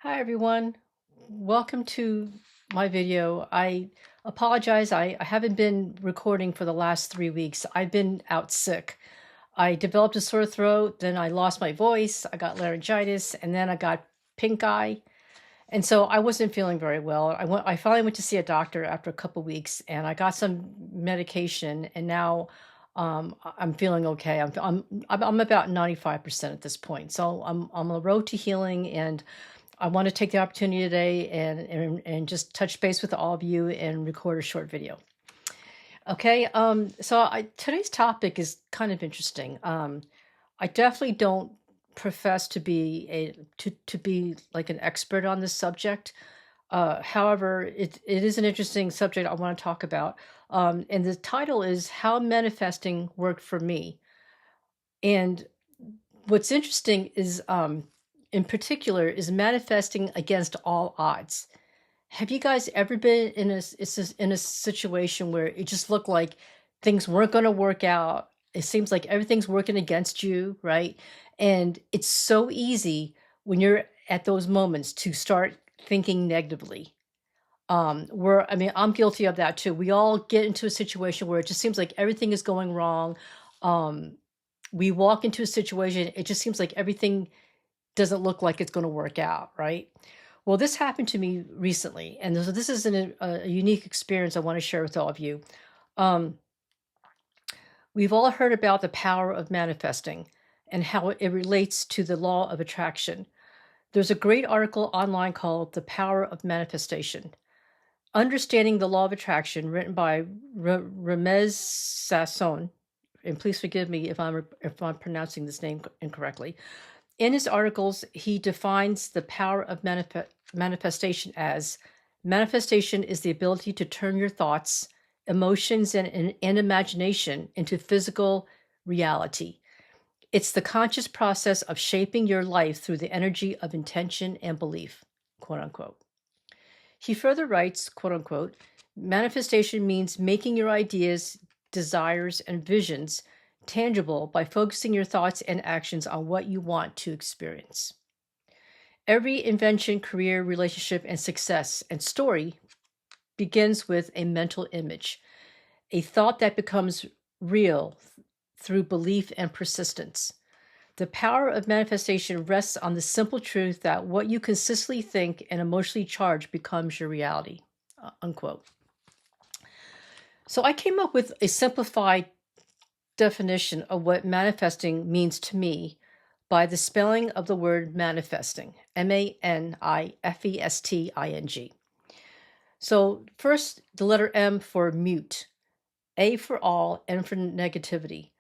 Hi everyone, welcome to my video. I apologize, I haven't been recording for the last 3 weeks. I've been out sick. I developed a sore throat, then I lost my voice, I got laryngitis, and then I got pink eye. And so I wasn't feeling very well. I finally went to see a doctor after a couple weeks and I got some medication and now I'm feeling okay. I'm about 95% at this point. So I'm on the road to healing, and I want to take the opportunity today and just touch base with all of you and record a short video. Okay, today's topic is kind of interesting. I definitely don't profess to be to be like an expert on this subject. However, it is an interesting subject I want to talk about. And the title is How Manifesting Worked for Me. And what's interesting is, in particular, is manifesting against all odds. Have you guys ever been in a situation where it just looked like things weren't going to work out? It seems like everything's working against you, right? And it's so easy when you're at those moments to start thinking negatively. I'm guilty of that too. We all get into a situation where it just seems like everything is going wrong. Um, we walk into a situation, it just seems like everything doesn't look like it's going to work out, right? Well, this happened to me recently, and so this is a unique experience I want to share with all of you. Um, we've all heard about the power of manifesting and how it relates to the law of attraction. There's a great article online called The Power of Manifestation: Understanding the Law of Attraction, written by Ramez Sasson. And please forgive me if I'm pronouncing this name incorrectly. In his articles, he defines the power of manifestation as: manifestation is the ability to turn your thoughts, emotions, and imagination into physical reality. It's the conscious process of shaping your life through the energy of intention and belief, quote unquote. He further writes, quote unquote, manifestation means making your ideas, desires, and visions tangible by focusing your thoughts and actions on what you want to experience. Every invention, career, relationship, and success and story begins with a mental image, a thought that becomes real through belief and persistence. The power of manifestation rests on the simple truth that what you consistently think and emotionally charge becomes your reality, unquote. So I came up with a simplified definition of what manifesting means to me by the spelling of the word manifesting, manifesting. So first, the letter M for mute, A for all, N for negativity,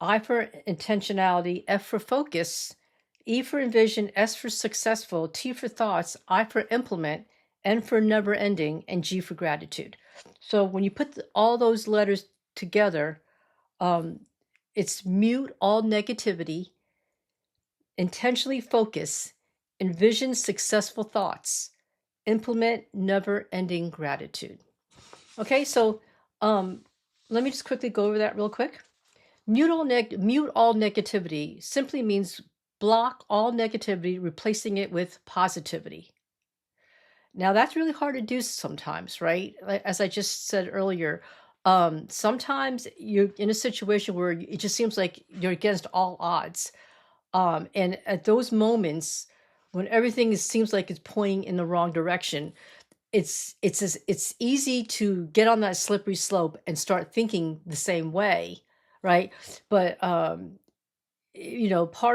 I for intentionality, F for focus, E for envision, S for successful, T for thoughts, I for implement, N for never ending, and G for gratitude. So when you put all those letters together, it's mute all negativity, intentionally focus, envision successful thoughts, implement never ending gratitude. Okay, so let me just quickly go over that real quick. Mute all negativity simply means block all negativity, replacing it with positivity. Now, that's really hard to do sometimes, right? As I just said earlier, sometimes you're in a situation where it just seems like you're against all odds. And at those moments, when everything seems like it's pointing in the wrong direction, it's easy to get on that slippery slope and start thinking the same way, right? But part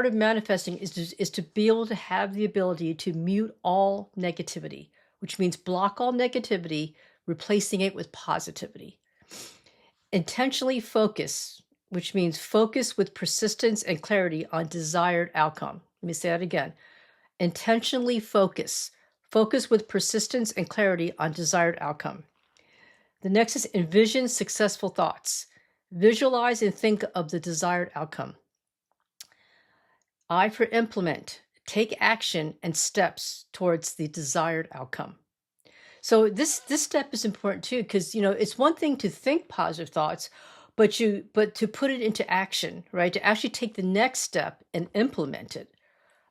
of manifesting is to be able to have the ability to mute all negativity, which means block all negativity, replacing it with positivity. Intentionally focus, which means focus with persistence and clarity on desired outcome. Let me say that again. Intentionally focus with persistence and clarity on desired outcome. The next is envision successful thoughts. Visualize and think of the desired outcome. I for implement. Take action and steps towards the desired outcome. So this step is important too, because it's one thing to think positive thoughts, but to put it into action, right? To actually take the next step and implement it.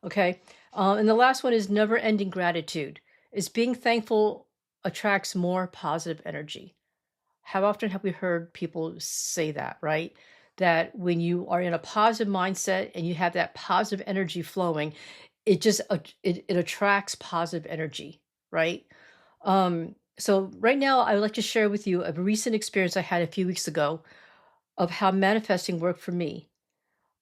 Okay. And the last one is never ending gratitude. Is being thankful attracts more positive energy. How often have we heard people say that, right? That when you are in a positive mindset and you have that positive energy flowing, it just it attracts positive energy, right? So right now, I would like to share with you a recent experience I had a few weeks ago of how manifesting worked for me.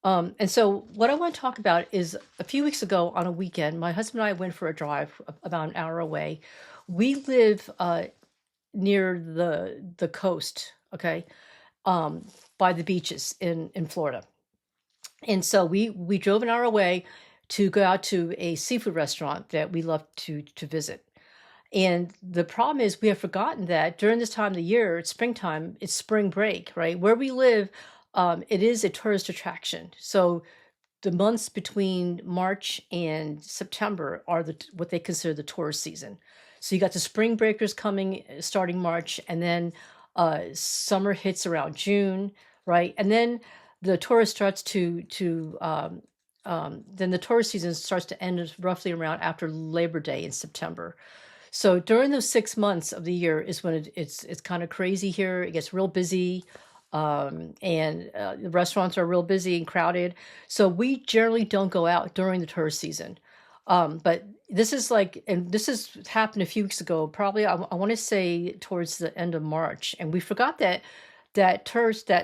And so what I want to talk about is a few weeks ago on a weekend, my husband and I went for a drive about an hour away. We live near the coast, okay, um, by the beaches in Florida. And so we drove an hour away to go out to a seafood restaurant that we love to visit. And the problem is we have forgotten that during this time of the year, it's springtime, it's spring break, right? Where we live, it is a tourist attraction. So the months between March and September are what they consider the tourist season. So you got the spring breakers coming starting March, and then summer hits around June, right? And then the tourist starts then the tourist season starts to end roughly around after Labor Day in September. So during those 6 months of the year is when it's kind of crazy here. It gets real busy, and the restaurants are real busy and crowded. So we generally don't go out during the tourist season. But this is like, and this has happened a few weeks ago. Probably I want to say towards the end of March, and we forgot that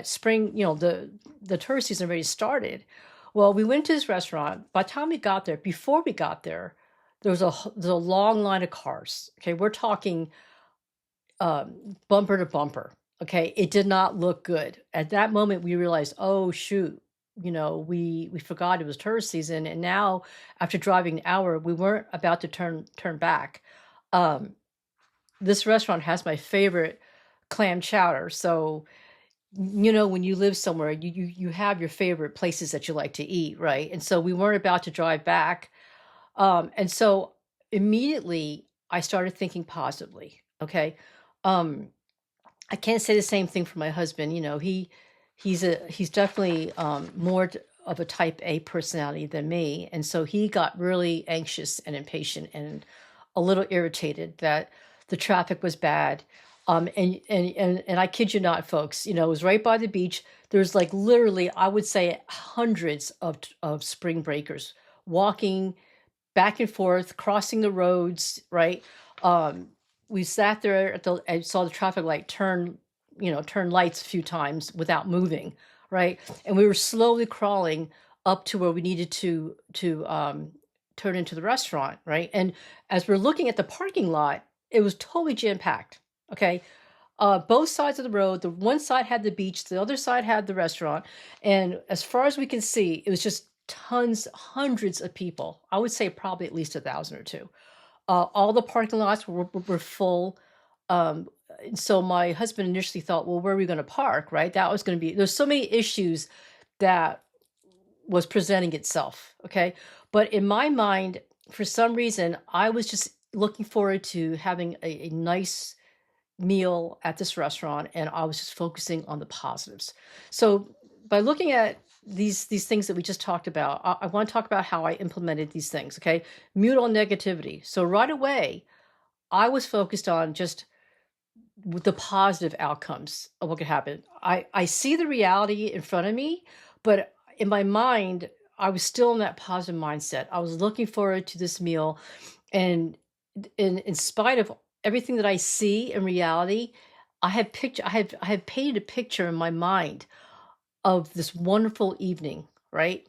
spring, the tourist season already started. Well, we went to this restaurant. By the time we got there, before we got there was a long line of cars. Okay, we're talking bumper to bumper. Okay, it did not look good. At that moment, we realized, oh shoot, we forgot it was tourist season, and now after driving an hour, we weren't about to turn back. Um, this restaurant has my favorite clam chowder, so when you live somewhere, you have your favorite places that you like to eat, right? And so we weren't about to drive back, and so immediately I started thinking positively. Okay. Um, I can't say the same thing for my husband. He's definitely more of a type A personality than me. And so he got really anxious and impatient and a little irritated that the traffic was bad. And I kid you not, folks, it was right by the beach. There's like literally, I would say hundreds of spring breakers walking back and forth, crossing the roads, right? We sat there and saw the traffic light turn lights a few times without moving, right? And we were slowly crawling up to where we needed to turn into the restaurant, right? And as we're looking at the parking lot, it was totally jam packed. Okay. Both sides of the road, the one side had the beach, the other side had the restaurant. And as far as we can see, it was just tons, hundreds of people. I would say probably at least 1,000 or two. All the parking lots were full. And so my husband initially thought, well, where are we going to park? Right? That was going to be, there's so many issues that was presenting itself. Okay. But in my mind, for some reason, I was just looking forward to having a nice meal at this restaurant, and I was just focusing on the positives. So by looking at these things that we just talked about, I want to talk about how I implemented these things. Okay, mute all negativity. So right away, I was focused on just the positive outcomes of what could happen. I see the reality in front of me, but in my mind, I was still in that positive mindset. I was looking forward to this meal, and in spite of everything that I see in reality, I have painted a picture in my mind of this wonderful evening, right?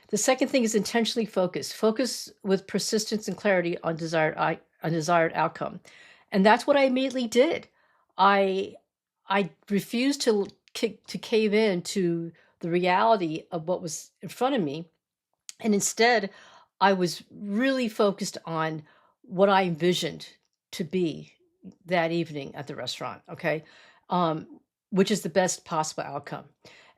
The second thing is intentionally focus. Focus with persistence and clarity on desired outcome. And that's what I immediately did. I refused to cave in to the reality of what was in front of me. And instead, I was really focused on what I envisioned to be that evening at the restaurant, okay? Which is the best possible outcome.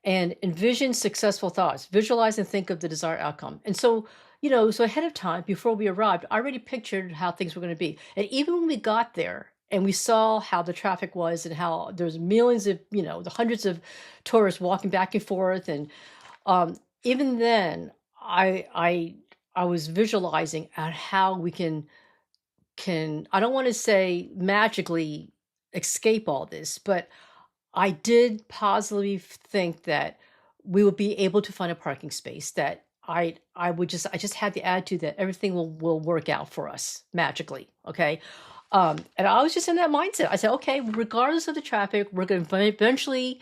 And envision successful thoughts. Visualize and think of the desired outcome. And so, so ahead of time, before we arrived, I already pictured how things were going to be. And even when we got there and we saw how the traffic was and how there's millions of, the hundreds of tourists walking back and forth, and even then, I I was visualizing at how we can I don't want to say magically escape all this, but I did positively think that we would be able to find a parking space, that I just had the attitude that everything will work out for us magically, okay? And I was just in that mindset. I said, okay, regardless of the traffic, we're going to eventually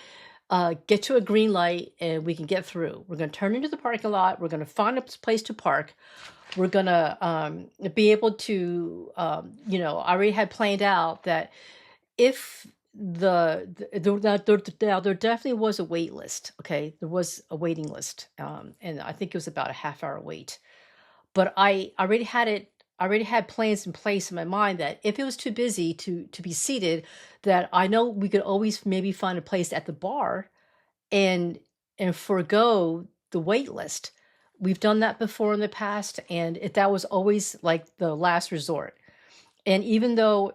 get to a green light and we can get through. We're going to turn into the parking lot. We're going to find a place to park. We're going to be able to, I already had planned out that if now there definitely was a wait list. Okay, there was a waiting list, and I think it was about a half-hour wait. But I already had plans in place in my mind that if it was too busy to be seated, that I know we could always maybe find a place at the bar and forego the wait list. We've done that before in the past, and that was always like the last resort. And even though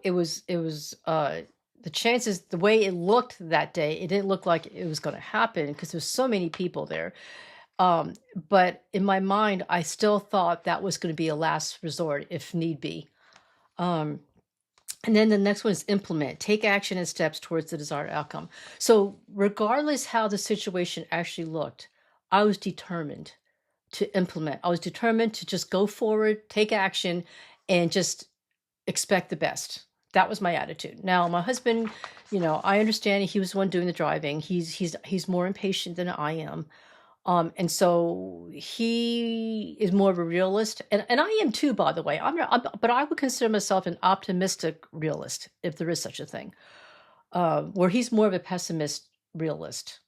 the chances, the way it looked that day, it didn't look like it was going to happen because there's so many people there. But in my mind, I still thought that was going to be a last resort if need be. Um, and then the next one is implement, take action and steps towards the desired outcome. So regardless how the situation actually looked, I was determined to implement. I was determined to just go forward, take action, and just expect the best. That was my attitude. Now, my husband, I understand he was the one doing the driving. He's more impatient than I am. And so he is more of a realist, and I am too, by the way. But I would consider myself an optimistic realist, if there is such a thing. Where he's more of a pessimist realist.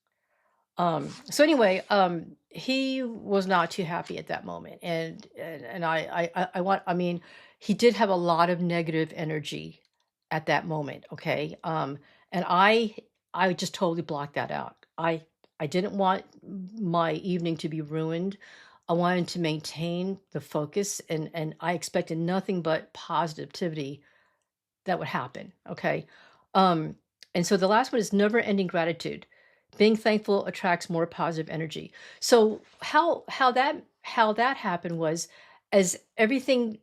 So anyway, he was not too happy at that moment, and I mean, he did have a lot of negative energy at that moment. Okay, and I just totally blocked that out. I didn't want my evening to be ruined. I wanted to maintain the focus, and I expected nothing but positivity that would happen. Okay, um, and so the last one is never-ending gratitude. Being thankful attracts more positive energy. So how that happened was, as everything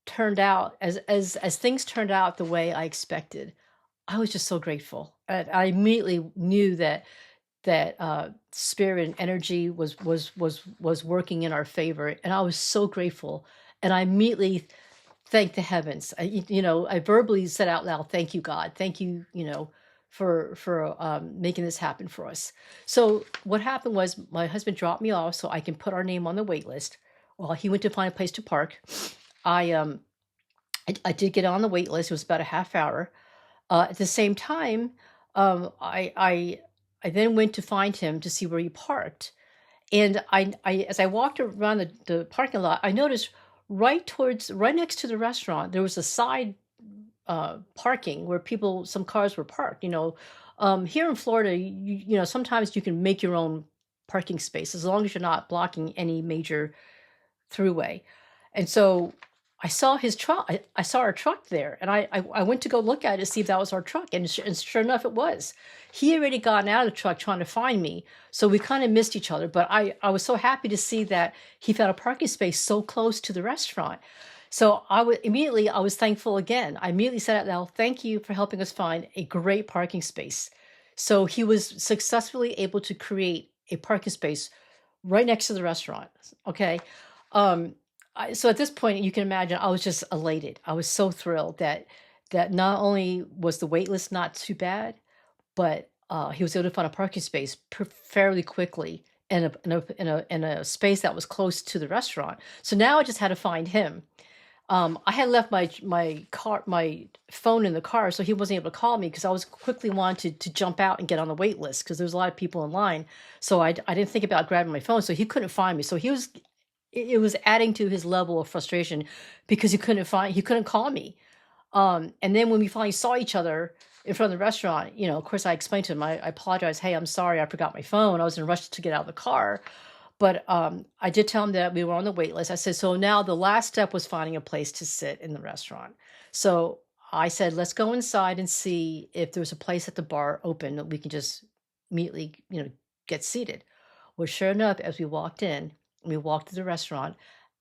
turned out, as things turned out the way I expected, I was just so grateful. And I immediately knew that spirit and energy was working in our favor, and I was so grateful. And I immediately thanked the heavens. I verbally said out loud, "Thank you, God. Thank you, for making this happen for us." So what happened was my husband dropped me off so I can put our name on the wait list. While he went to find a place to park, I um I did get on the wait list. It was about a half hour. At the same time, I then went to find him to see where he parked. And as I walked around the parking lot, I noticed right next to the restaurant, there was a side parking where some cars were parked. Here in Florida, sometimes you can make your own parking space as long as you're not blocking any major throughway. And so I saw his truck. I saw our truck there, and I went to go look at it to see if that was our truck, and sure enough, it was. He already gotten out of the truck trying to find me, so we kind of missed each other. But I was so happy to see that he found a parking space so close to the restaurant. So I was thankful again. I immediately said out loud, "Thank you for helping us find a great parking space." So he was successfully able to create a parking space right next to the restaurant. Okay. Um, so at this point, you can imagine I was just elated. I was so thrilled that not only was the wait list not too bad, but he was able to find a parking space fairly quickly in a space that was close to the restaurant. So now I just had to find him. I had left my phone in the car, so he wasn't able to call me because I was quickly wanted to jump out and get on the wait list because there was a lot of people in line. So I didn't think about grabbing my phone, so he couldn't find me. So it was adding to his level of frustration because he couldn't call me. And then when we finally saw each other in front of the restaurant, of course I explained to him, I apologized. Hey, I'm sorry, I forgot my phone. I was in a rush to get out of the car. But I did tell him that we were on the wait list. I said, so now the last step was finding a place to sit in the restaurant. So I said, let's go inside and see if there's a place at the bar open that we can just immediately, get seated. Well, sure enough, as we walked to the restaurant,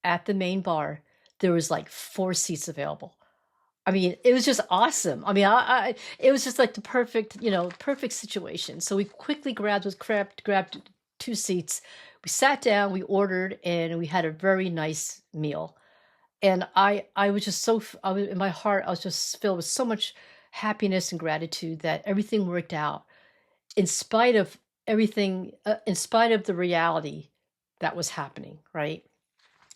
at the main bar, there was like 4 seats available. I mean, it was just awesome. I mean, it was just like the perfect, perfect situation. So we quickly grabbed 2 seats. We sat down, we ordered, and we had a very nice meal. And I was just I was, in my heart, I was just filled with so much happiness and gratitude that everything worked out in spite of everything, in spite of the reality that was happening, right?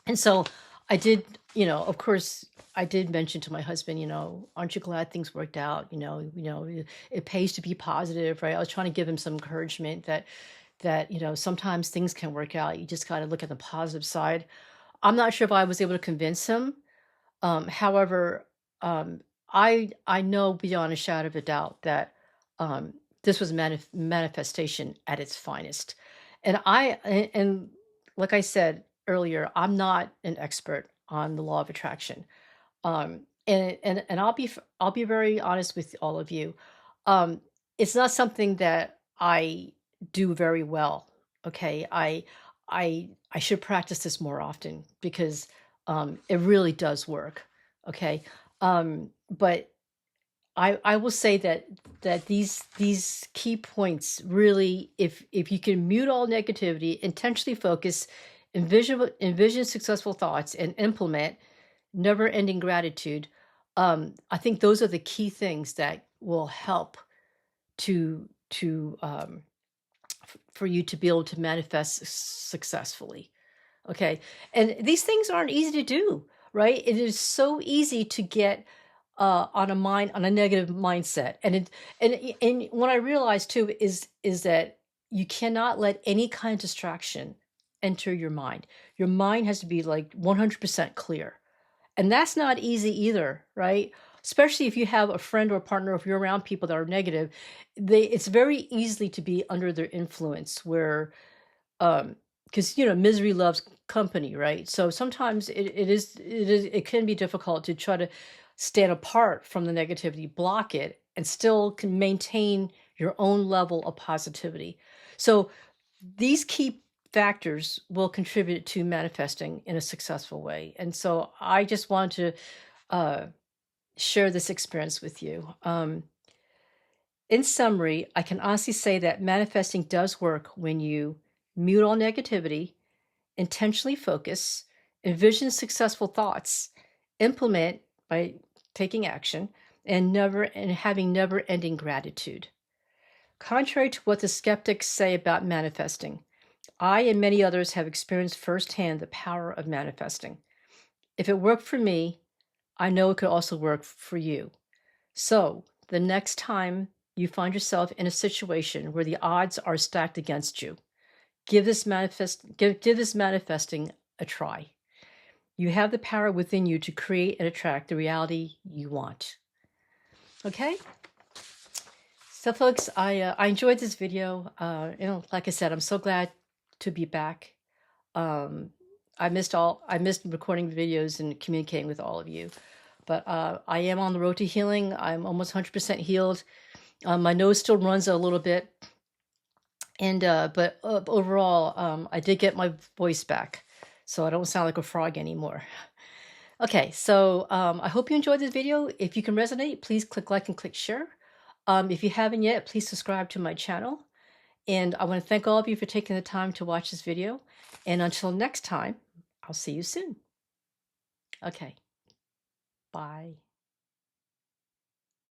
And so I did, of course, I did mention to my husband, aren't you glad things worked out? It pays to be positive, right? I was trying to give him some encouragement that sometimes things can work out. You just got to look at the positive side. I'm not sure if I was able to convince him. However, um, I know beyond a shadow of a doubt that um, this was manifestation at its finest. And like I said earlier, I'm not an expert on the law of attraction. And I'll be very honest with all of you. Um, it's not something that I do very well. Okay, I should practice this more often because it really does work. Okay, but I will say that these key points really, if you can mute all negativity, intentionally focus, envision successful thoughts, and implement never-ending gratitude, I think those are the key things that will help to for you to be able to manifest successfully. Okay. And these things aren't easy to do, right? It is so easy to get on a negative mindset. And what I realized too is that you cannot let any kind of distraction enter your mind. Your mind has to be like 100% clear. And that's not easy either, right? Especially if you have a friend or a partner, if you're around people that are negative, it's very easily to be under their influence where because misery loves company, right? So sometimes it can be difficult to try to stand apart from the negativity, block it, and still can maintain your own level of positivity. So these key factors will contribute to manifesting in a successful way. And so I just want to uh, share this experience with you. In summary, I can honestly say that manifesting does work when you mute all negativity, intentionally focus, envision successful thoughts, implement by taking action, and having never-ending gratitude. Contrary to what the skeptics say about manifesting, I and many others have experienced firsthand the power of manifesting. If it worked for me, I know it could also work for you. So, the next time you find yourself in a situation where the odds are stacked against you, give this manifesting a try. You have the power within you to create and attract the reality you want. Okay? So folks, I enjoyed this video. Like I said, I'm so glad to be back. I missed recording videos and communicating with all of you. But I am on the road to healing. I'm almost 100% healed. My nose still runs a little bit. But overall, I did get my voice back. So I don't sound like a frog anymore. Okay, so I hope you enjoyed this video. If you can resonate, please click like and click share. If you haven't yet, please subscribe to my channel. And I want to thank all of you for taking the time to watch this video. And until next time, I'll see you soon. Okay, bye.